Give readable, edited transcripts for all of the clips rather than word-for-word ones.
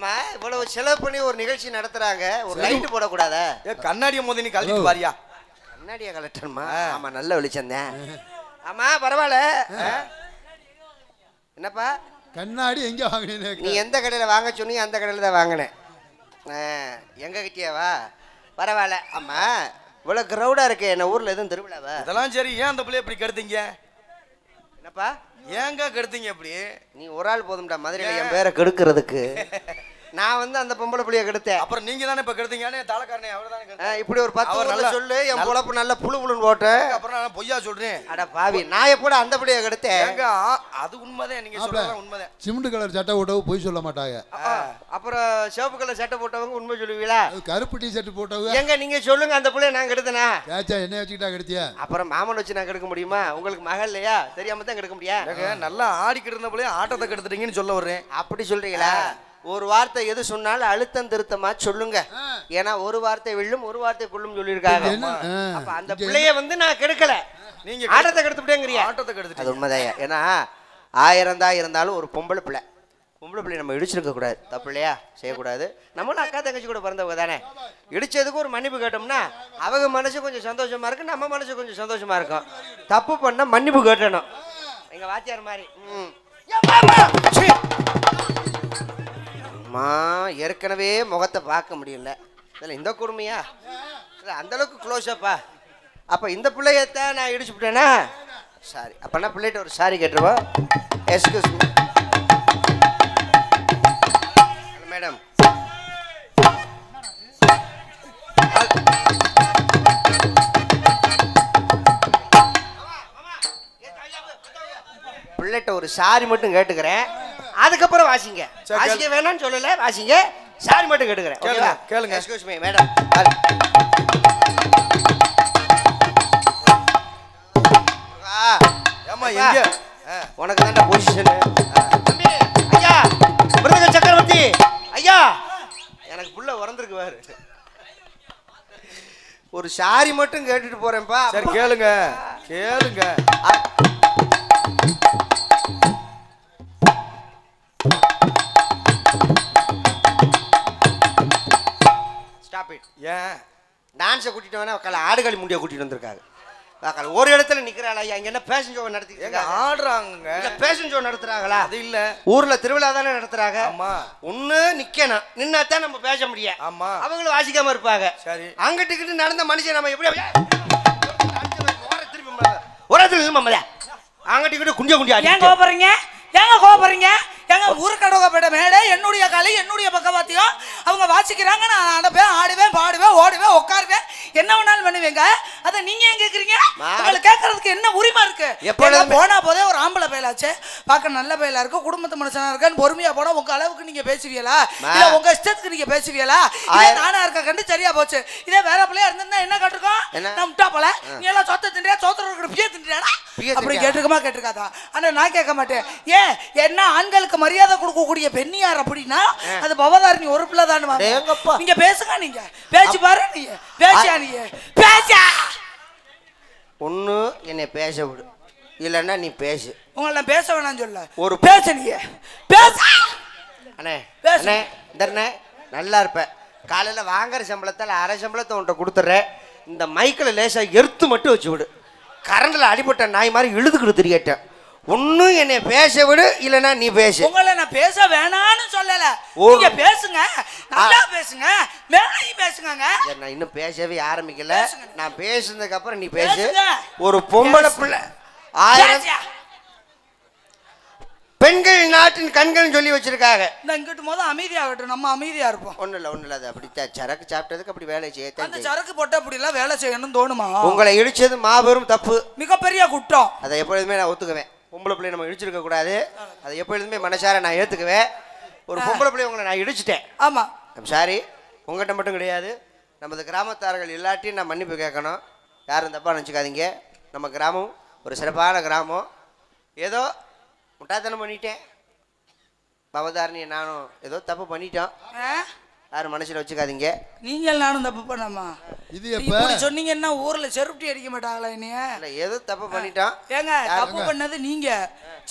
ஆமா இவ்வளவு செலவு பண்ணி ஒரு நிகழ்ச்சி நடத்துறாங்க, ஒரு லைட் போடக்கூடாத? கண்ணாடியை மோதி நீ கழட்டிட்டு பாரியா? கண்ணாடியா கலட்டணுமா? ஆமா நல்ல வெளிச்சந்தேன். ஆமா பரவாயில்ல. என்னப்பா கண்ணாடி எங்க வாங்கினீங்க? நீ எந்த கடையில வாங்க சொன்னீங்க அந்த கடையில தான் வாங்கினேன். எங்க கிட்டியாவா? பரவாயில்ல. ஆமா இவ்வளவு கிரௌடா இருக்கு, என்ன ஊர்ல எதுவும் திருவிழாவா? இதெல்லாம் சரி, ஏன் அந்த பிள்ளைய இப்படி கெடுத்தீங்க? என்னப்பா ஏங்க கெடுத்தீங்க இப்படி? நீ ஒரு ஆள் போதும்டா மதுரையில என் பேரை கெடுக்கிறதுக்கு. நான் வந்து அந்த பொம்பளை புள்ளிய கெடுத்தேன். அப்புறம் நீங்க தானே இப்ப கெடுத்தீங்கன்னு தலைக்காரனே அவர்தானே. இப்படி ஒரு 10 ஊர்ல சொல்லு, என் பொழப்பு நல்ல புழு புழுன்னு போட்டு. அப்புறம் நான் பொய்யா சொல்றேன்? அட பாவி, நான் எப்போட அந்த புள்ளிய கெடுத்தேன்? அது உண்மைதான், நீங்க சொல்றது உண்மைதான். சிமெண்ட் கலர் சட்டை போட்டவங்க பொய் சொல்ல மாட்டாங்க. அப்புறம் சிவப்பு கலர் சட்டை போட்டவங்க உண்மை சொல்லுவீங்களா? கருப்பு டி ஷர்ட் போட்டவங்க எங்க நீங்க சொல்லுங்க, அந்த புள்ளைய நான் கெடுத்தனா? ஏச்சா என்ன வச்சுக்கிட்டா கெடுத்தியா? அப்புறம் மாமன் வச்சு நான் கெடுக்க முடியுமா? உங்களுக்கு மகள் இல்லையா? தெரியாம தான் கெடுக்க முடியா? நல்லா ஆடிக்கிட்டு இருந்த பிள்ளைய ஆட்டத்தை கெடுத்துட்டீங்கன்னு சொல்ல வர்றேன். அப்படி சொல்றீங்களா? ஒரு வார்த்தை எது சொன்னாலும் அழுத்தம் திருத்தமா சொல்லுங்க. ஏன்னா ஒரு வார்த்தை வில்லும் ஒரு வார்த்தை கொள்ளும் சொல்லியிருக்காங்க. அப்ப அந்த பிள்ளைய வந்து நான் கெடுக்கல, நீங்க ஆட்டத்தை கெடுத்துட்டேங்கறியா? ஆட்டத்தை கெடுத்துட்டு. அது உண்மைதான். ஏன்னா 1000 தான் இருந்தாலும் ஒரு பொம்பளை பிள்ளை நம்ம இடிச்சிருக்க கூடாது. தப்பு இல்லையா? செய்யக்கூடாது. நம்மளும் அக்கா தங்கச்சி கூட பிறந்தவங்க தானே. இடிச்சதுக்கு ஒரு மன்னிப்பு கேட்டோம்னா அவங்க மனசு கொஞ்சம் சந்தோஷமா இருக்கு, நம்ம மனசு கொஞ்சம் சந்தோஷமா இருக்கும். தப்பு பண்ணா மன்னிப்பு கேட்டணும். எங்க வாத்தியார் மாதிரி. ஏற்கனவே முகத்தை பார்க்க முடியல, இதில் இந்த கொடுமையா? இல்லை அந்த அளவுக்கு க்ளோஸ்அப்பா. அப்போ இந்த பிள்ளையத்தான் நான் இடிச்சு விட்டேனா? சாரி. அப்போனா பிள்ளைகிட்ட ஒரு சாரி கேட்டுருவோம். Excuse me madam. பிள்ளைகிட்ட ஒரு சாரி மட்டும் கேட்டுக்கிறேன், அதுக்கப்புறம் வாசிங்க. வாசிக்க வேணாம்னு சொல்லல, வாசிங்க. சாரி மட்டும் கேட்டுக்கிறேன். கேளுங்க. Excuse me madam. ஏமா எங்க உனக்கு தான்டா பொசிஷன். ஐயா மிருதக சக்கரவர்த்தி ஐயா, எனக்கு புள்ள உறந்துருக்கு பாரு. ஒரு சாரி மட்டும் கேட்டுட்டு போறேன்ப்பா. சரி கேளுங்க கேளுங்க. ஏன் டான்ஸை கூட்டிட்டு வேணா ஆடுகளி முடிய கூட்டிட்டு வந்திருக்காங்க. ஒரு இடத்துல நிக்கிறாளா? இங்க என்ன பேஷன் ஷோ நடத்திட்டு ஆடுறாங்க? இல்ல பேஷன் ஷோ நடத்துறாங்களா? அது இல்ல, ஊர்ல ஊர்ல திருவிழா தானே நடத்துறாங்க. ஆமா. ஒண்ணு நிக்கணும், நின்னாத்தான் நம்ம பேச முடியும். ஆமா. அவங்களும் வாசிக்காம இருப்பாங்க. சரி. அங்கிட்டு நடந்த மனுஷன் நம்ம எப்படி திருப்பி அங்கிட்டு குண்டியா குண்டியா ஏன் கோபறீங்க? ஏங்க கோபறீங்க? எங்க ஊருக்கடவுப்பேட்ட மேடை என்னுடைய கலை என்னுடைய பக்கவாத்தியம். அவங்க வாசிக்கிறாங்க, நான் நடப்பேன், ஆடுவேன், பாடுவேன், ஓடுவேன், உட்காருவேன், என்ன வேணாலும் பண்ணுவேங்க. அதை நீங்க ஏன் கேக்குறீங்க? உங்களுக்கு கேட்கறதுக்கு என்ன உரிமை இருக்கு? போனா போதே ஒரு ஆம்பளை பயலாச்சு, பார்க்க நல்ல பயலா இருக்கு, குடும்பத்து மனுஷனா இருக்கான்னு பொறுமையா போனா உங்க அளவுக்கு நீங்க பேசுவீங்களா? இல்ல உங்க இஷ்டத்துக்கு நீங்க பேசுவீங்களா? நானா இருக்க கண்டு சரியா போச்சு. இதே வேற பிள்ளையா இருந்தா என்ன கேட்டிருக்கோம்? நான் முட்டா போல நீ எல்லாம் சொத்த தின்றியா, சோத்திர பிய தின்றியாடா அப்படி கேட்டிருக்கமா? கேட்டிருக்காதா? ஆனா நான் கேட்க மாட்டேன். ஏன் என்ன ஆண்களுக்கு மரியாதை கொடுக்கக்கூடிய பெண்ணியார் அப்படின்னா அது பவதாரணி ஒரு பிள்ளை தான். நீங்க பேசுங்க, நீங்க பேச்சு பாரு, நீங்க பேசியா, நீங்க பேசா. ஒண்ணு என்னை பேச விடு, இல்லன்னா நீ பேசு. உங்களை பேச வேணாம் சொல்ல, ஒரு பேச நீங்க பேச. அண்ணே அண்ணே இந்த நல்லா இருப்ப. காலையில வாங்குற சம்பளத்தால் அரை சம்பளத்தை உன்ட்ட கொடுத்துட்றேன். இந்த மைக்கில் லேசா எர்த்து மட்டும் வச்சு விடு. கரண்டில் அடிபட்ட நாய் மாதிரி இழுதுக்கிட்டு தெரியட்டேன். ஒண்ணு என்னை பேச விடு, இல்லனா நீ பேசு. உங்களை நான் பேச வேணான்னு சொல்லல, நீங்க பேசுங்க, நல்லா பேசுங்க, மேலையும் பேசுங்க. நான் இன்னும் பேசவே ஆரம்பிக்கல. நான் பேசுனதுக்கு அப்புறம் நீ பேசு. ஒரு பொம்பளை பிள்ளை 1000 பெண்கள் நாட்டின் கண்கள் சொல்லி வச்சிருக்காங்க. இங்கிட்டு போது அமைதியாகட்டும், நம்ம அமைதியா இருப்போம். ஒண்ணு இல்ல அது அப்படித்தான். சரக்கு சாப்பிட்டதுக்கு அப்படி வேலை செய்ய, அந்த சரக்கு போட்டு அப்படி எல்லாம் வேலை செய்யணும்னு தோணுமா? உங்களை இடிச்சது மாபெரும் தப்பு, மிகப்பெரிய குற்றம். அதை எப்பொழுதுமே நான் ஒத்துக்குவேன். பொம்பளை பிள்ளைய நம்ம இடிச்சிருக்க கூடாது, அதை எப்பொழுதுமே மனசார நான் ஏத்துக்குவேன். ஒரு பொம்பளை பிள்ளைய உங்களை நான் இடிச்சிட்டேன். ஆமா, சாரி. உங்கள்கிட்ட மட்டும் கிடையாது, நமது கிராமத்தார்கள் எல்லாத்தையும் நான் மன்னிப்பு கேட்கணும். யாரும் தப்பா நினச்சிக்காதீங்க. நம்ம கிராமம் ஒரு சிறப்பான கிராமம். ஏதோ முட்டாத்தனம் பண்ணிட்டேன், பவதாரணி நானும் ஏதோ தப்பு பண்ணிட்டோம். யாரும் மனசுல வச்சுக்காதீங்க. நீங்கள் நானும் தப்பு பண்ணாமா? இது எப்ப இப்படி சொன்னீங்கன்னா ஊர்ல செருப்டி அடிக்க மாட்டாங்களா என்னைய? இல்ல ஏதோ தப்பு பண்ணிட்டான். ஏங்க தப்பு பண்ணது நீங்க,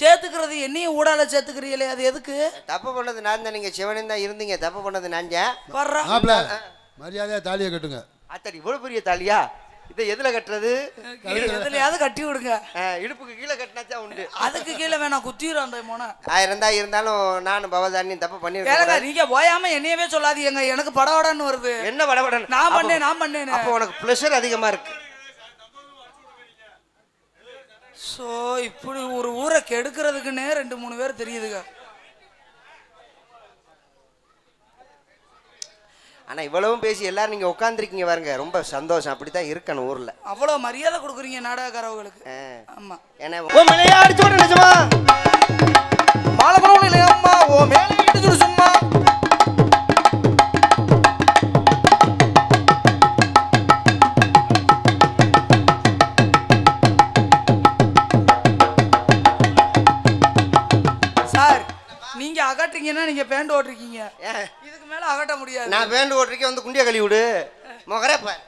சேர்த்துக்கிறது என்னையும் ஊடால சேர்த்துக்கிறீங்களே, அது எதுக்கு? தப்பு பண்ணது நான் தான். நீங்க சிவனே தான் இருந்தீங்க. தப்பு பண்ணது நான் தான். வர்றா மாப்பிள மரியாதையா தாலியை கட்டுங்க. அத்தடி இவ்வளவு பெரிய தாலியா? இதை எதுல கட்டுறது? எதுலயாவது கட்டி விடுங்க. இடுப்புக்கு கீழே கட்டினாச்சா உண்டு. அதுக்கு கீழே வேணாம், குத்திரும் அந்த மோன. 1000 தான் இருந்தாலும் நானும் பவதானியும் தப்பு ஏங்க பண்ணிருக்கேன். நீங்க போயாம என்னையவே சொல்லாதீங்க, எனக்கு படவடன்னு வருது. என்ன படபடன்? நான் பண்ணேன். அப்போ உனக்கு ப்ளஷர் அதிகமா இருக்கு. சோ இப்படி ஒரு ஊரை கெடுக்கிறதுக்குன்னே 2-3 பேர் தெரியுதுங்க. ஆனா இவ்வளவும் பேசி எல்லாரும் நீங்க உட்காந்துருக்கீங்க பாருங்க, ரொம்ப சந்தோஷம். அப்படித்தான் இருக்கணும் ஊர்ல. அவ்வளவு மரியாதை கொடுக்குறீங்க நாடகக்காரவங்களுக்கு. ஆமா. ஏன்னா ஓ மேலே அடிச்சு விட நிஜமா மாலை பரவல இல்லையா அம்மா? ஓ மேலே இடிச்சு சும்மா. சார் நீங்க அகட்டுறீங்கன்னா நீங்க பேண்ட் ஓட்டுறீங்க, ஏன் இதுக்கு மேல அகட்ட முடியாது. நான் வேண்டு ஓட்டுறீங்க வந்து குண்டிய கழுவி விடு மொகரப்ப.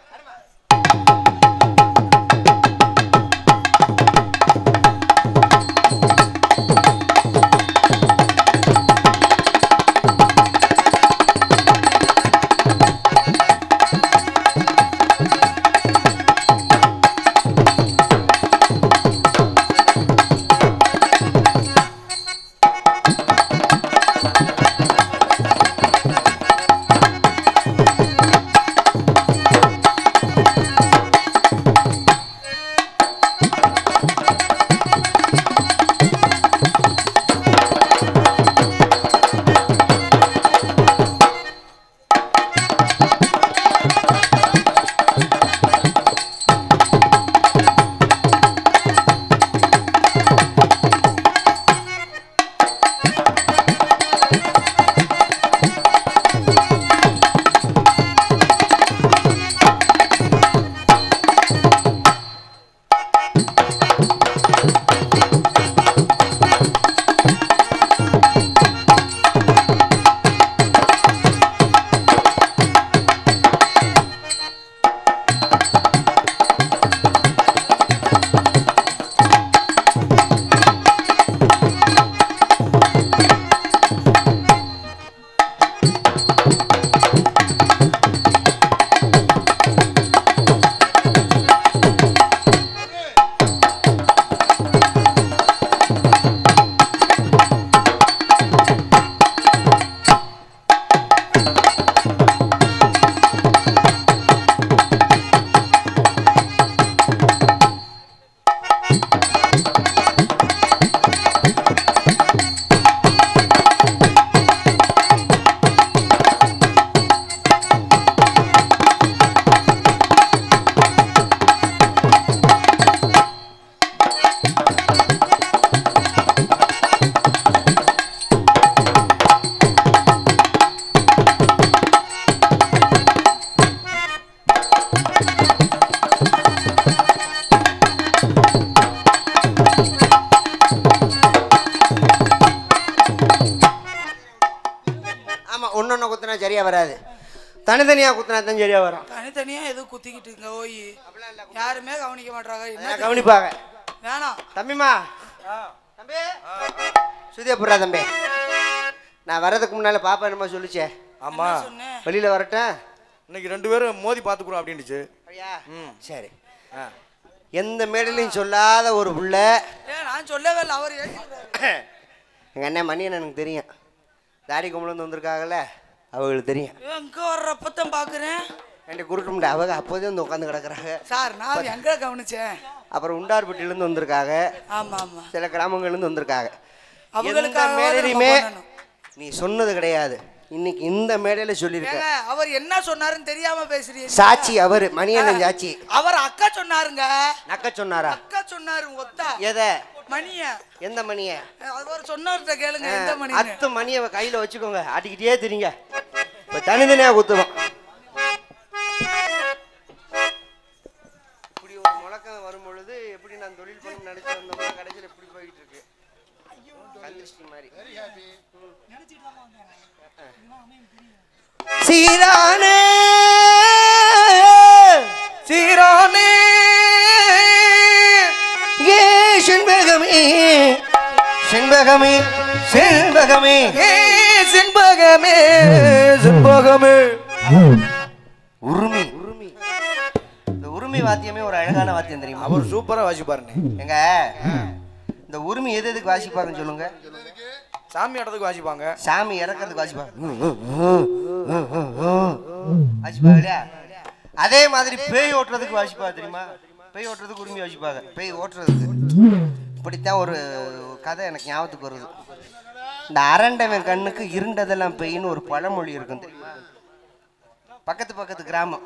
ஒன்னொன்னு குத்துனா சரியா வராது, தனித்தனியா குத்துனா தான் சரியா வரும். தனித்தனியா எதுவும் குத்திக்கிட்டு ஓய் யாருமே கவனிக்க மாட்டாங்க. என்ன கவனிப்பாங்க. வேணாம் தம்பிமா, தம்பி சுதியா போடுறா தம்பி. நான் வர்றதுக்கு முன்னால பாப்பா என்னமா சொல்லிச்சே? ஆமா வெளியில வரட்டேன், இன்னைக்கு 2 பேரும் மோதி பாத்துக்குறோம் அப்படின்னுச்சு. சரி. எந்த மேடையிலையும் சொல்லாத ஒரு புள்ள. நான் சொல்லவே இல்லை, அவர் எங்க அண்ணன் மணியன் எனக்கு தெரியும், தாடி கும்பலேருந்து வந்திருக்காங்கல்ல அவங்களுக்கு தெரியும். எங்க வர்றப்பத்தான் பாக்குறேன் என்கிட்ட குருட்டும்டா, அவங்க அப்போதே வந்து உட்காந்து கிடக்குறாங்க சார். நான் எங்க கவனிச்சேன். அப்புறம் உண்டார்பட்டியிலேருந்து வந்திருக்காங்க. ஆமா ஆமா, சில கிராமங்கள்லேருந்து வந்திருக்காங்க. அவங்களுக்கு மேடையுமே நீ சொன்னது கிடையாது, இன்னைக்கு இந்த மேடையில சொல்லியிருக்க. அவர் என்ன சொன்னாருன்னு தெரியாம பேசுறீங்க. சாட்சி அவரு, மணியண்ணன் சாட்சி. அவர் அக்கா சொன்னாருங்க. நக்க சொன்னாரா? அக்கா சொன்னாரு. ஒத்தா எதை? மணிய. எந்த மணிய? அவர் சொன்னவர்கிட்ட கேளுங்க எந்த மணி. 10 மணியை கையில வச்சுக்கோங்க, ஆட்டிக்கிட்டே தெரியுங்க. இப்ப தனித்தனியா குத்துவோம். இப்படி ஒரு முழக்கம் வரும் பொழுது எப்படி நான் தொழில் பண்ண நினைச்சு வந்தோம்னா கடைசியில் இப்படி போயிட்டு இருக்கு. கந்திருஷ்டி மாதிரி. சீரானே சீரானே ஏ செண்பகமே செண்பகமே செண்பகமே ஏ செண்பகமே செண்பகமே. உருமி உருமி. இந்த உருமி வாத்தியமே ஒரு அழகான வாத்தியம் தெரியுமா? அவர் சூப்பரா வாசிப்பாருண்ணே. எங்க இந்த உருமி எது எதுக்கு வாசிப்பாங்கன்னு சொல்லுங்க. சாமி ஆட்டத்துக்கு வாசிப்பாங்க. சாமி இறக்கிறதுக்கு வாசிப்பாங்க. வாசிப்பாங்க இல்லையா? அதே மாதிரி பேய் ஓட்டுறதுக்கு வாசிப்பாங்க தெரியுமா? பேய் ஓட்டுறதுக்கு உரிமை வாசிப்பாங்க. பேய் ஓட்டுறதுக்கு இப்படித்தான் ஒரு கதை எனக்கு ஞாபகத்துக்கு வருது. இந்த அரண்டவன் கண்ணுக்கு இருண்டதெல்லாம் பேயின்னு ஒரு பழமொழி இருக்கும் தெரியுமா? பக்கத்து கிராமம்.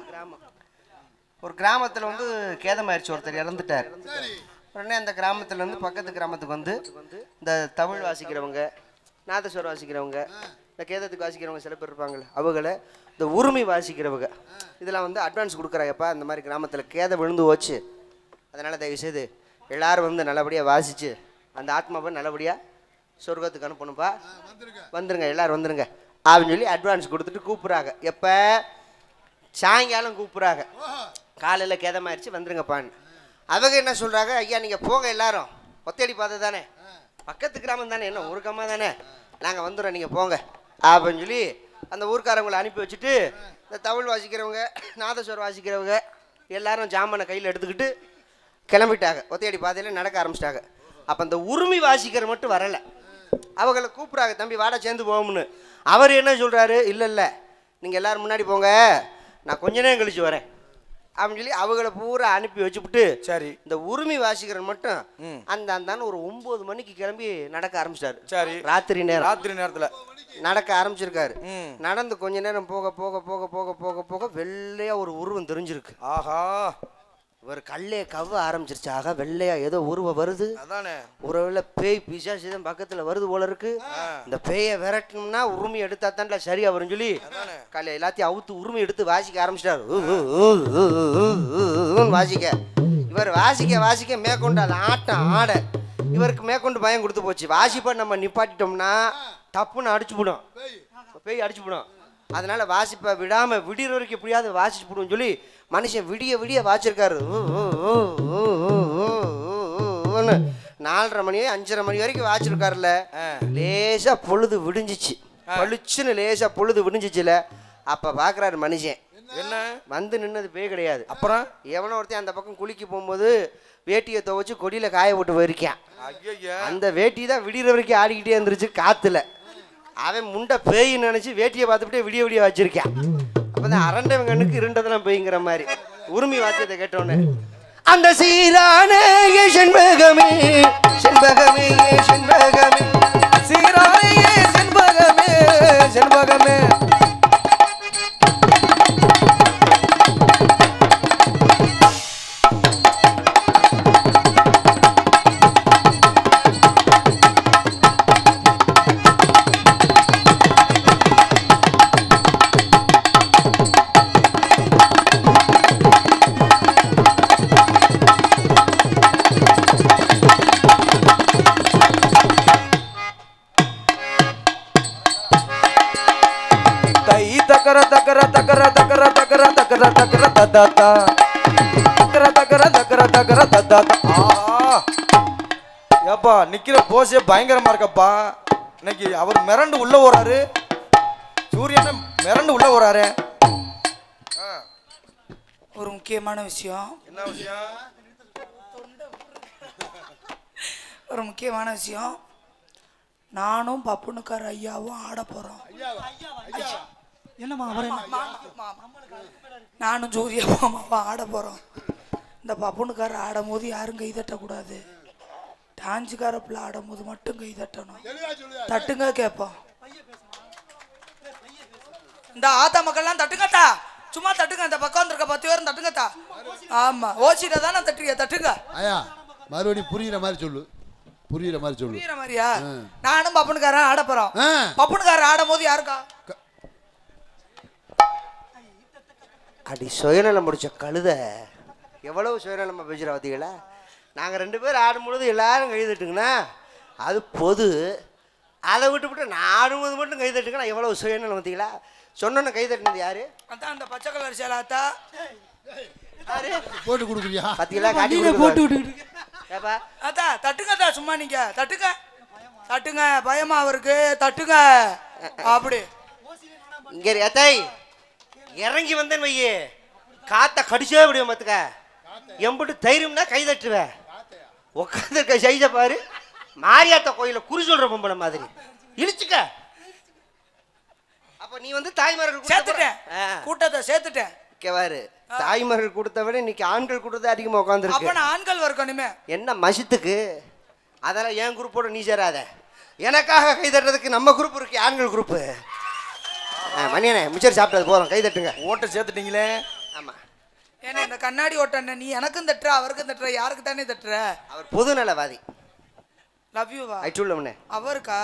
ஒரு கிராமத்தில் வந்து கேதமாயிருச்சு, ஒருத்தர் இறந்துட்டார். உடனே அந்த கிராமத்துல இருந்து பக்கத்து கிராமத்துக்கு வந்து இந்த தமிழ் வாசிக்கிறவங்க, நாதஸ்வரம் வாசிக்கிறவங்க, இந்த கேதத்துக்கு வாசிக்கிறவங்க சில பேர் இருப்பாங்கள்ல, அவங்கள இந்த உரிமை வாசிக்கிறவங்க இதெல்லாம் வந்து அட்வான்ஸ் கொடுக்குறாங்கப்பா. இந்த மாதிரி கிராமத்தில் கேதை விழுந்து போச்சு, அதனால் தயவுசெய்து எல்லாரும் வந்து நல்லபடியாக வாசித்து அந்த ஆத்மாவை நல்லபடியாக சொர்க்கத்துக்கு அனுப்பணும்ப்பா, வந்துருங்க எல்லாரும் வந்துருங்க அப்படின்னு சொல்லி அட்வான்ஸ் கொடுத்துட்டு கூப்பிட்றாங்க. எப்போ? சாயங்காலம் கூப்பிட்றாங்க. காலையில் கேதமாயிருச்சு வந்துருங்கப்பான்னு. அவங்க என்ன சொல்கிறாங்க, ஐயா நீங்கள் போங்க எல்லாரும், ஒத்தடி பார்த்து தானே, பக்கத்து கிராமம் தானே, என்ன ஒரு கம்மா தானே, நாங்கள் வந்துடுறோம் நீங்கள் போங்க அப்படின்னு சொல்லி அந்த ஊர்க்காரவங்களை அனுப்பி வச்சுட்டு இந்த தமிழ் வாசிக்கிறவங்க, நாதஸ்வரம் வாசிக்கிறவங்க எல்லாரும் ஜாமானை கையில் எடுத்துக்கிட்டு கிளம்பிட்டாங்க. ஒத்தையடி பாதையில் நடக்க ஆரம்பிச்சிட்டாங்க. அப்போ அந்த உரிமை வாசிக்கிற மட்டும் வரலை. அவங்கள கூப்பிட்றாங்க, தம்பி வாடா சேர்ந்து போவோம்னு. அவர் என்ன சொல்கிறாரு, இல்லை நீங்கள் எல்லோரும் முன்னாடி போங்க, நான் கொஞ்ச நேரம் கழிச்சு வரேன் அப்படின்னு சொல்லி அவங்கள பூரா அனுப்பி வச்சுவிட்டு, சரி இந்த உரிமை வாசிக்கிற மட்டும் அந்தான்னு ஒரு 9 மணிக்கு கிளம்பி நடக்க ஆரம்பிச்சிட்டாரு. சரி ராத்திரி நேரத்தில் நடக்க ஆரம்பிச்சிருக்காரு. நடந்து கொஞ்ச நேரம் போக போக போக போக போக போக வெள்ளையா ஒரு உருவம் தெரிஞ்சிருக்கு. ஆஹா, ஒரு கல்லே கவ்வ ஆரம்பிச்சிருச்சு. ஆகா, வெள்ளையா ஏதோ உருவம் வருது. அதானே ஒருவேளை பேய் பிசாசு தான் பக்கத்துல வருது போல இருக்கு. இந்த பேயை விரட்டணும்னா உரிமை எடுத்தா தான் சரியா வரும்னு சொல்லி கல்லை எல்லாத்தையும் அவுத்து உரிமை எடுத்து வாசிக்க ஆரம்பிச்சிட்டாரு. வாசிக்க இவர் வாசிக்க மேற்கொண்டு அதை ஆட்டம் ஆட இவருக்கு மேற்கொண்டு பயம் கொடுத்து போச்சு. வாசிப்பா நம்ம நிப்பாட்டிட்டோம்னா தப்புன்னு அடிச்சுவிடும், பேய் அடிச்சுவிடும். அதனால வாசிப்பை விடாம விடிற வரைக்கும் எப்படியாவது வாசிச்சு போடுன்னு சொல்லி மனுஷன் விடிய வாச்சிருக்காரு. 4:30 மணி 5:30 மணி வரைக்கும் வாச்சிருக்காருல. லேசா பொழுது விடிஞ்சிச்சு, பளிச்சுன்னு லேசா பொழுது விடிஞ்சிச்சுல. அப்ப பாக்குறாரு மனுஷன், என்ன வந்து நின்னது பேய் கிடையாது. அப்புறம் எவனோ ஒருத்தன் அந்த பக்கம் குளிக்க போகும்போது வேட்டியை துவைச்சு கொடியில காய போட்டு போயிருக்கான். அந்த வேட்டி தான் விடிற வரைக்கும் ஆடிக்கிட்டே இருந்துருச்சு காத்துல. அவன் முண்டை பேயின்னு நினைச்சு வேட்டியை பார்த்துக்கிட்டே விடிய வச்சிருக்கான். அப்பதான் அரண்டவன் கண்ணுக்கு இருண்டதெல்லாம் பேய்ங்கிற மாதிரி உரிமை வாத்தியத்தை கேட்டோன்னு அந்த சீரான செண்பகமே செண்பகமே செண்பகமே சீரானே செண்பகமே செண்பகமே. தக்கர தக்கர தக்கர தக்கர தக்கர தக்கர தக்கர தத்தாத்தா தக்கர தக்கர தக்கர தக்கர தத்தாத்தா. ஏப்பா நிக்கிற போஸே பயங்கரமா இருக்கப்பா. இன்னைக்கு அவர் மிரண்டு உள்ள போறாரு, சூரியனை மிரண்டு உள்ள போறாரு. ஒரு முக்கியமான விஷயம். என்ன விஷயம்? ஒரு முக்கியமான விஷயம். நானும் பப்புனுக்கார ஐயாவும் ஆட போறோம். என்னம்மா நானும் ஜோதியா மாமாவும் ஆட போறோம். இந்த பப்புனுக்கார ஆடும் போது யாரும் கை தட்டக்கூடாது. டான்ஸுக்கார பிள்ளை ஆடும் போது மட்டும் கை தட்டணும். தட்டுங்க கேட்போம். இந்த ஆத்தா மக்கள்லாம் தட்டுங்கத்தா, சும்மா தட்டுங்க. இந்த பக்கம் இருக்க 10 பேரும் தட்டுங்கத்தா. ஆமா, ஓசிட்ட தானே தட்டுங்க, தட்டுங்க. ஐயா மறுபடியும் புரியுற மாதிரி சொல்லு. புரியுற மாதிரியா? நானும் பப்புனுக்காரன் ஆட போறோம். பப்புனுக்காரன் ஆடும் போது யாருக்கா அடி சுயநலம் முடிச்ச கழுத எவ்வளவு சுயநலமா பேசுகிற பார்த்தீங்களா? நாங்கள் 2 பேர் ஆடும்பொழுது எல்லாரும் கை தட்டுங்கண்ணா, அது பொது. அதை விட்டு நான் ஆடும்போது மட்டும் கை தட்டுங்கன்னா எவ்வளவு சுயநலம் பார்த்தீங்களா? சொன்னோன்னு கை தட்டினது யாரு? அதான் அந்த பச்சை கலர் சேலாத்தா. யாரு? போட்டு கொடுக்குறியா? பத்தியெல்லாம் காட்டி போட்டு கொடுக்குது. விட்டு ஏப்பா அத்தா தட்டுங்கத்தா, சும்மா நீங்க தட்டுங்க தட்டுங்க, பயமா அவருக்கு தட்டுங்க. அப்படி இங்க ஏத்தாய் இறங்கி வந்தேன்னு வையே, காத்த கடிச்சே விடுவேன் மத்துக்க. எம்பிட்டு தைரியம்னா கை தட்டுவேன். உட்காந்துருக்க சைஸ பாரு, மாரியாத்தா கோயில குறி சொல்ற பொம்பளை மாதிரி இழிச்சுக்க. அப்ப நீ வந்து தாய்மார்கள் சேர்த்துட்டேன், கூட்டத்தை சேர்த்துட்டேன். கேவாரு, தாய்மார்கள் கொடுத்த விட இன்னைக்கு ஆண்கள் கொடுத்த அதிகமா உட்காந்துருக்கு. அப்ப நான் ஆண்கள் வரணுமே. என்ன மசித்துக்கு? அதெல்லாம் என் குரூப்போட நீ சேராத. எனக்காக கை தட்டுறதுக்கு நம்ம குரூப் இருக்கு, ஆண்கள் குரூப்பு. மணியனே மிச்சர் சாப்பிட்டது போதும், கை தட்டுங்க. ஓட்டை சேர்த்துட்டீங்களே. ஆமா, ஏன்னா இந்த கண்ணாடி ஓட்டண்ண நீ எனக்கும் தட்டுற அவருக்கும் தட்டுற, யாருக்கு தானே தட்டுற? அவர் பொதுநலவாதி. லவ் யூவா? ஐ சொல்லுவனே. அவருக்கா?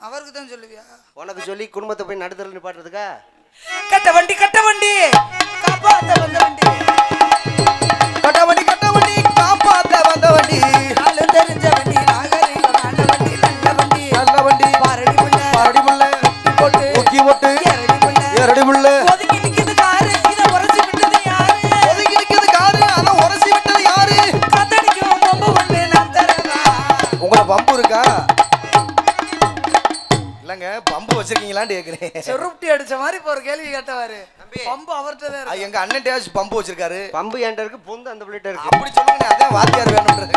அவருக்கு தான் சொல்லுவியா? உனக்கு சொல்லி குடும்பத்தை போய் நடுத்தல நிப்பாட்டுறதுக்கா? கட்ட வண்டி காப்பாத்த வந்த வண்டி, கட்ட வண்டி காப்பாத்த வந்த வண்டி, நாலு தெரிஞ்ச வண்டி, நாகரிகமான வண்டி, நல்ல வண்டி, பாரடி புள்ள போட்டு ஊக்கி போட்டு ஏரடி புள்ள, ஏரடி புள்ள, ஒதுக்கி நிக்குது காரு, இத உரசி விட்டது யாரு? ஒதுங்கி நிக்குது காரு, அத உரசி விட்டது யாரு? காத்தடிக்கும் பம்பு ஒண்ணு நான் தரவா. உங்களை பம்பு இருக்கா? இல்லங்க, பம்பு வச்சிருக்கீங்களான்னு கேக்குறேன். செருப்டி அடிச்ச மாதிரி இப்ப ஒரு கேள்வி கேட்டவாரு. பம்பு அவர்கிட்ட தான் இருக்கு. எங்க அண்ணன் டேஸ் பம்பு வச்சிருக்காரு. பம்பு என்கிட்ட இருக்கு, பொந்து அந்த பிள்ளைகிட்ட இருக்கு. அப்படி சொல்லுங்க, அதான் வாத்தியார் வேணும்ன்றது.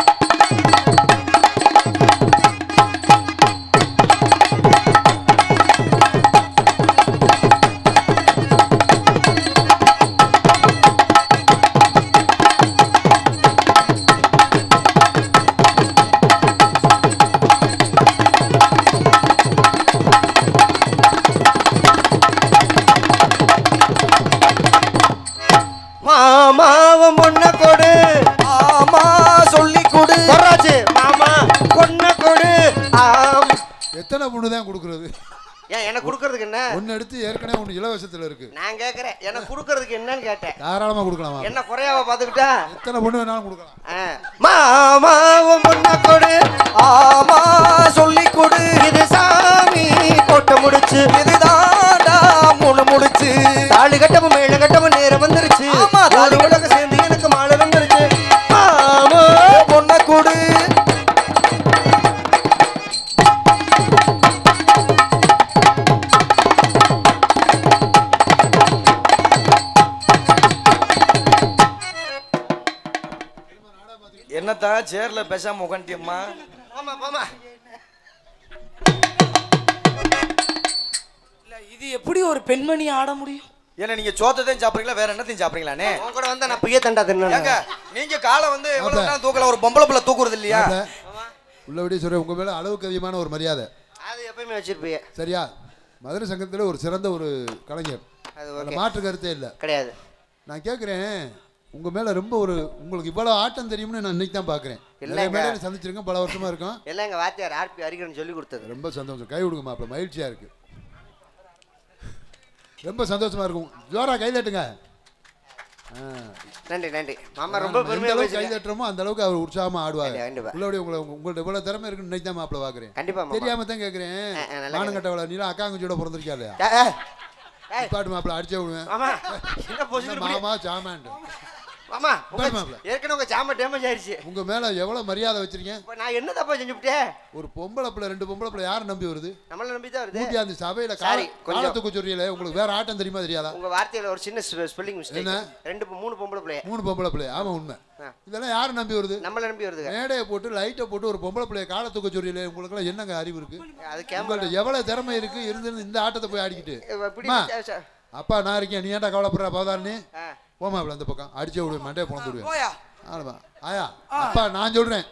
மாமாவும் பொண்ண கொடு, ஆமா சொல்லி கொடு. வர்றாச்சு மாமா பொண்ண கொடு. ஆம். எத்தனை பொண்ணு தான் கொடுக்குறது? ஏன் எனக்கு கொடுக்கறதுக்கு என்ன? ஒன்னு எடுத்து ஏற்கனவே ஒன்று இலவசத்தில் இருக்கு. நான் கேட்கறேன், எனக்கு கொடுக்கறதுக்கு என்னன்னு கேட்டேன். தாராளமா கொடுக்கலாமா? என்ன குறையாவ பாத்துக்கிட்டா? எத்தனை பொண்ணு வேணாலும் கொடுக்கலாம். மாமாவும் பொண்ண கொடு, ஆமா சொல்லி கொடு. இது சாமி போட்டு முடிச்சு, இதுதான்டா முழு முடிச்சு. தாலி கட்டவும் மேல கட்டவும் நேரம் வந்துருச்சு. ஆமா, தாலி கட்டக்க சேர்ந்து எனக்கு மாலை வந்துருச்சு. மாமா பொண்ண கொடு. என்னத்தா சேர்ல பேசாம உட்காந்துட்டியம்மா? போமா போமா. இல்ல இது எப்படி ஒரு பெண்மணி ஆட முடியும்? ஏன்னா நீங்க சோத்தத்தையும் சாப்பிடுறீங்களா, வேற என்னத்தையும் சாப்பிடுறீங்களானே? உன் கூட வந்தா நான் பிய தண்டா தின்னு. ஏங்க நீங்க காலை வந்து எவ்வளவு நேரம் தூக்கல? ஒரு பொம்பளை பிள்ளை தூக்குறது இல்லையா? உள்ளபடியே சொல்றேன், உங்க மேல அளவுக்கு அதிகமான ஒரு மரியாதை. அது எப்பயுமே வச்சிருப்பீங்க. சரியா? மதுரை சங்கத்தில் ஒரு சிறந்த ஒரு கலைஞர், அது அதில் மாற்று கருத்தே இல்லை. கிடையாது. நான் கேட்குறேன், உங்கள் மேலே ரொம்ப ஒரு உங்களுக்கு இவ்வளோ ஆட்டம் தெரியும்னு நான் இன்னைக்கு தான் பார்க்குறேன். நிறைய மேலே சந்திச்சிருக்கேன், பல வருஷமாக இருக்கும். எல்லாம் எங்கள் வாத்தியார் ஆர்பி ஹரிகரன் சொல்லி கொடுத்தது. ரொம்ப சந்தோஷம். கை விடுங்க மாப்பிள்ள, மகிழ்ச்சியாக இருக்குது. ரொம்ப சந்தோஷமாக இருக்கும். ஜோரா கை தட்டுங்க. நன்றி நன்றி மாமா, ரொம்ப பெருமையா கை தட்டுறோமோ அந்த அளவுக்கு அவர் உற்சாகமாக ஆடுவாங்க. கண்டிப்பா உள்ளபடி உங்கள்ட்ட இவ்வளோ திறமை இருக்குன்னு இன்னைக்கு தான் மாப்பிள்ள பார்க்குறேன். கண்டிப்பா தெரியாம தான் கேட்குறேன். மானங்கட்டவள நீலாம் அக்காங்கச்சியோட பிறந்திருக்கா இல்லையா? பாட்டு மாப்பிள்ள அடிச்சே விடுவேன். மாமா என்ன பொசிஷன்? மாமா சாமான் மாமா ஏற்கனவே உங்க சாமா டேமேஜ் ஆயிடுச்சு. உங்க மேல எவ்வளவு மரியாதை வச்சிருக்கீங்க. நான் என்ன தப்பா செஞ்சுட்டேன்? ஒரு பொம்பளை பிள்ளை, ரெண்டு பொம்பளை பிள்ளை யாரை நம்பி வருது? நம்மள நம்பி தான் வருது. ஊட்டி அந்த சபையில காலத்துக்கு சொல்றீங்களே, உங்களுக்கு வேற ஆட்டம் தெரியுமா தெரியாதா? உங்க வார்த்தையில ஒரு சின்ன ஸ்பெல்லிங் மிஸ்டேக். மூணு பொம்பளை பிள்ளை. மூணு பொம்பளை பிள்ளை. ஆமா உண்மை. இதெல்லாம் யாரை நம்பி வருது? நம்மள நம்பி வருது. மேடையை போட்டு லைட்டை போட்டு ஒரு பொம்பளை பிள்ளைய காலத்துக்கு சொல்றீங்களே, உங்களுக்கு எல்லாம் என்னங்க அறிவு இருக்கு? அது கேமரா எவ்வளவு திறமை இருக்கு இருந்து இந்த ஆட்டத்தை போய் ஆடிக்கிட்டு. அப்பா நான் இருக்கேன், நீ ஏன்டா கவலைப்படுற பவதாரணி? போமா அந்த பக்கம் அடிச்சே விடுவேன், மண்டையை பொழந்து விடுவேன். ஆமா ஆயா, அப்பா நான் சொல்றேன்.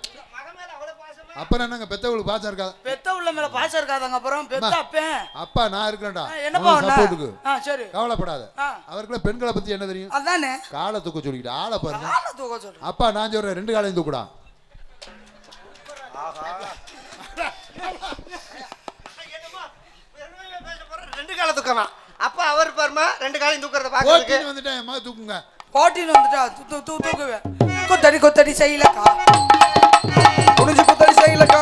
அப்புறம் என்னங்க பெத்தவங்களுக்கு பாசம் இருக்காது? பெத்த உள்ள மேல பாசம் இருக்காதாங்க. அப்புறம் பெத்த அப்பன் அப்பா நான் இருக்கேன்டா, என்னப்பா சப்போர்ட்டுக்கு. சரி கவலைப்படாத. அவருக்குள்ள பெண்களை பத்தி என்ன தெரியும்? அதானே காலை தூக்க சொல்லிக்கிட்டு ஆளை பாருங்க. காலை தூக்க சொல்லு. அப்பா நான் சொல்றேன், ரெண்டு காலையும் தூக்குடா. ரெண்டு காலை தூக்கமா? அப்பா அவர் பாருமா ரெண்டு காலையும் தூக்குறத பாக்குறதுக்கு வந்துட்டேன். அம்மா தூக்குங்க. போட்டின்னு வந்துட்டா தூக்குவேன். கொத்தடி கொத்தடி செய்யலக்கா, குனிஞ்சு குத்தடி செய்யலக்கா.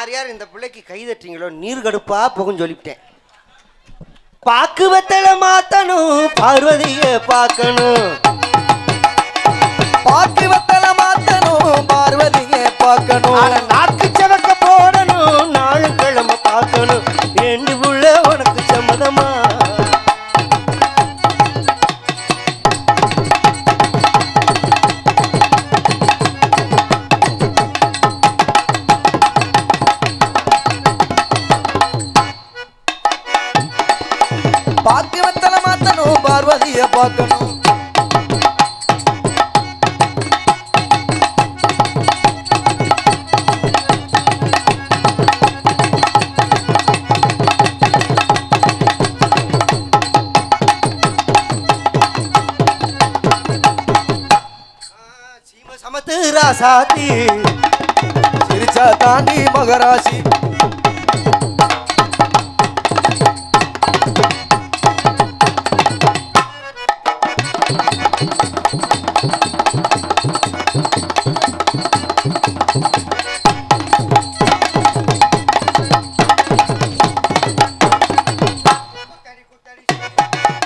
யார் யார் இந்த பிள்ளைக்கு கை தட்டுறீங்களோ நீர் கடுப்பா போகும்னு சொல்லிவிட்டேன். பாக்குவத்தல மாத்தணும் பார்வதிய பார்க்கணும், பாக்குவத்தல மாத்தணும் பார்வதிய பார்க்கணும், நாக்கு சவக்க போடணும் நாலு கிழமை பார்க்கணும். ரெண்டு புள்ள உனக்கு சம்மதமா? பாக்குவத்தல மாத்தணும் பார்வதிய பார்க்கணும். சமத்து ராசாத்தி சிரிச்சா தாண்டி மகராசி,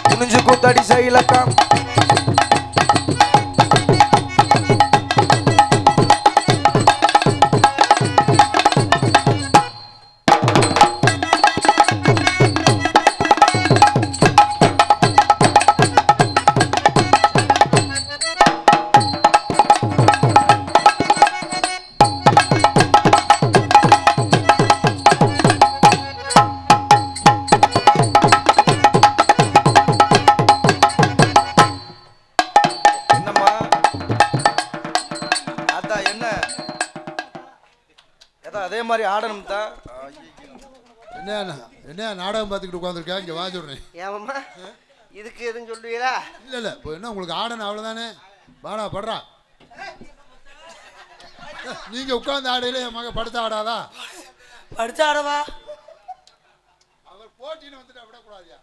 குனிஞ்சு கூத்தடி சைலக்கம், அதே மாதிரி ஆடணும் தான். என்ன நாடகம் பார்த்துக்கிட்டு உட்காந்துருக்கா? இங்கே வா சொல்கிறேன். ஏமாம்மா இதுக்கு எதுவும் சொல்லுவீங்களா? இல்லை இப்போ என்ன உங்களுக்கு ஆடணும் அவ்வளோதானே. வாடா படுறா. நீங்கள் உட்காந்து ஆடையில என் மக படுத்து ஆடாதா? படிச்சு ஆடவா? அவர் போட்டின்னு வந்துட்டு விடக்கூடாதியா?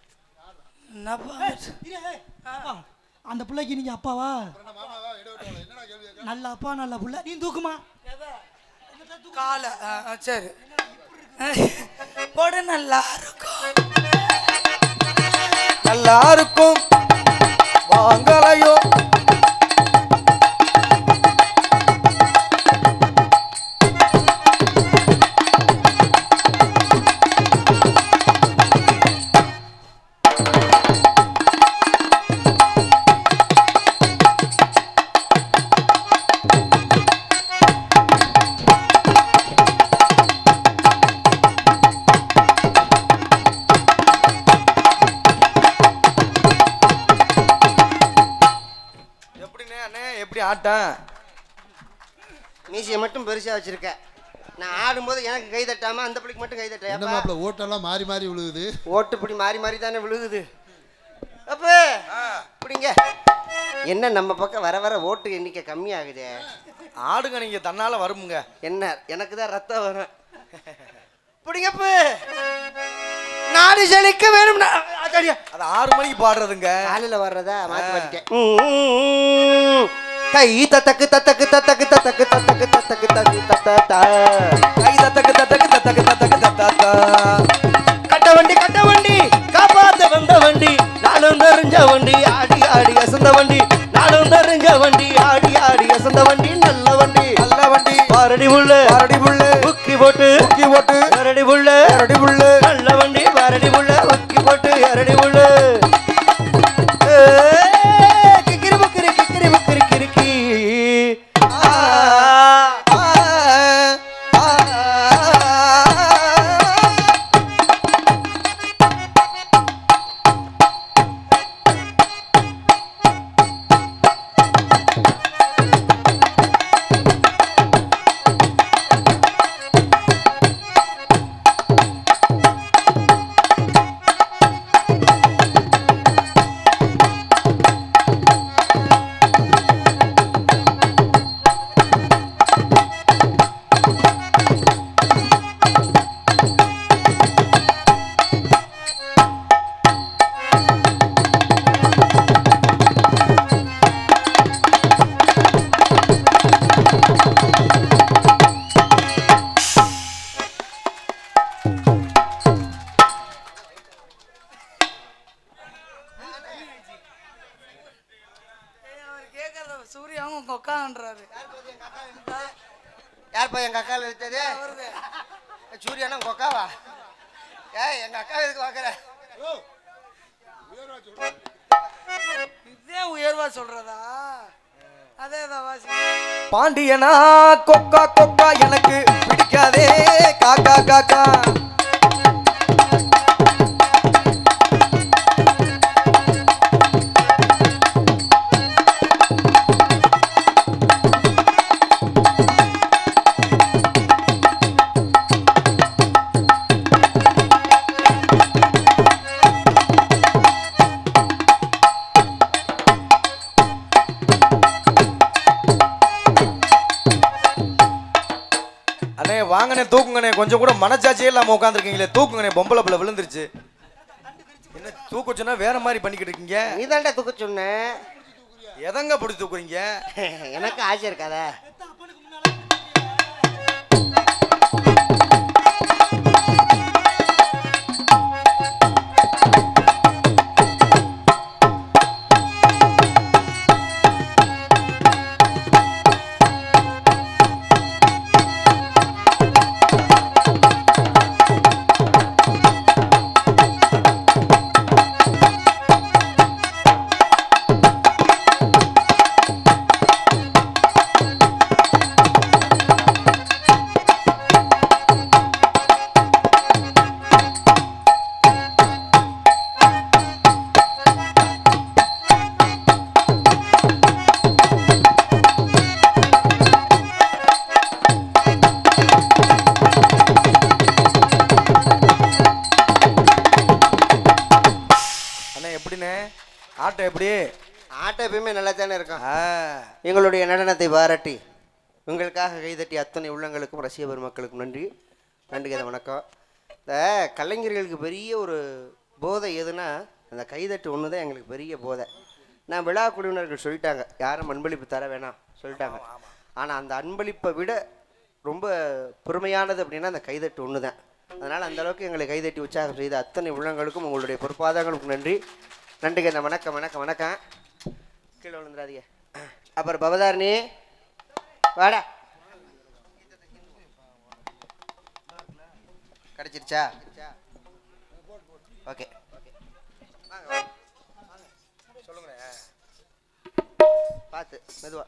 என்னப்பா அந்த பிள்ளைக்கு நீங்க அப்பாவா? என்னடா கேள்வி? நல்ல அப்பா நல்ல புள்ள. நீ தூக்குமா? கால சரி போட நல்லா இருக்கும், நல்லா இருக்கும் வாங்கலையோ. எப்படி ஆட்டம்? மீசியை மட்டும் பெருசா வச்சிருக்க. நான் ஆடும்போது எனக்கு கை தட்டாம அந்த பிள்ளைக்கு மட்டும் கை தட்ட. ஓட்டெல்லாம் மாறி மாறி விழுகுது. ஓட்டுப்படி மாறி மாறி தானே விழுகுது. அப்ப இப்படிங்க என்ன நம்ம பக்கம் வர வர ஓட்டு எண்ணிக்கை கம்மியாகுது. ஆடுங்க நீங்க தன்னால வருமுங்க. என்ன எனக்கு தான் ரத்தம் வரும். இப்படிங்கப்ப நாடு செழிக்க வேணும். அது 6 மணிக்கு பாடுறதுங்க. காலையில வர்றதா மாத்தி மாட்டேன். கை தத்தக்கு தத்தக்கு தத்தக்கு தத்தக்கு தத்தக்கு தத்தக்கு தத்தக்கு தத்தா கை தத்தக்கு தத்தக்கு தத்தக்கு தத்தக்கு தத்தா. கட்ட வண்டி காப்பாத்த வந்த வண்டி, நானும் தெரிஞ்ச வண்டி ஆடி ஆடி அசந்த வண்டி, நானும் தெரிஞ்ச வண்டி ஆடி ஆடி அசந்த வண்டி, நல்ல வண்டி நல்ல வண்டி பாரடி புள்ள பாரடி புள்ள உக்கி போட்டு அரடி புள்ள அரடி புள்ள நல்ல வண்டி பாரடி புள்ள உக்கி போட்டு அரடி புள்ள. கிக்கிரி புக்கிரி கிக்கிரி புக்கிரி கிறுக்கி சூர்யாவும் உங்க அக்கான்றாரு. யார்ப்பா எங்க அக்கால இருந்தது? சூர்யானா உங்க அக்காவா? எங்க அக்கா எதுக்கு பாக்குற? இதே உயர்வா சொல்றதா? அதேதான் வாசி. பாண்டியனா கொக்கா கொக்கா எனக்கு பிடிக்காதே காக்கா காக்கா. அண்ணே வாங்கண்ணே தூக்குங்கண்ணே, கொஞ்சம் கூட மனச்சாட்சியே இல்லாம உட்காந்துருக்கீங்களே, தூக்குங்கண்ணே. பொம்பளை பிள்ளை விழுந்துருச்சு. என்ன தூக்க சொன்னா வேற மாதிரி பண்ணிக்கிட்டு இருக்கீங்க? நீ தாண்டா தூக்க சொன்ன. எதங்க பிடிச்சி தூக்குறீங்க? எனக்கு ஆசை இருக்காதா? எப்படிண்ணே ஆட்டம்? எப்படி ஆட்டம் எப்பயுமே நல்லா தானே இருக்கும். எங்களுடைய நடனத்தை பாராட்டி உங்களுக்காக கைதட்டி அத்தனை உள்ளங்களுக்கும் ரசிக பெருமக்களுக்கும் நன்றி. நன்றிங்க, வணக்கம். இந்த கலைஞர்களுக்கு பெரிய ஒரு போதை எதுனா அந்த கைதட்டு ஒன்று தான் எங்களுக்கு பெரிய போதை. நான் விழா குழுவினர்கள் சொல்லிட்டாங்க, யாரும் அன்பளிப்பு தர வேணாம் சொல்லிட்டாங்க. ஆனால் அந்த அன்பளிப்பை விட ரொம்ப பெருமையானது அப்படின்னா அந்த கைதட்டு ஒன்று தான். அதனால் அந்தளவுக்கு எங்களை கைதட்டி உற்சாகம் செய்த அத்தனை உள்ளங்களுக்கும் உங்களுடைய பொறுப்பாதங்களுக்கும் நன்றி. நன்றிங்க, இந்த வணக்கம் வணக்கம் வணக்கம். கீழே விழுந்துடாதீங்க. அப்புறம் பவதாரணி வாடா. கிடைச்சிருச்சா? ஓகே, சொல்லுங்க. பார்த்து மெதுவா.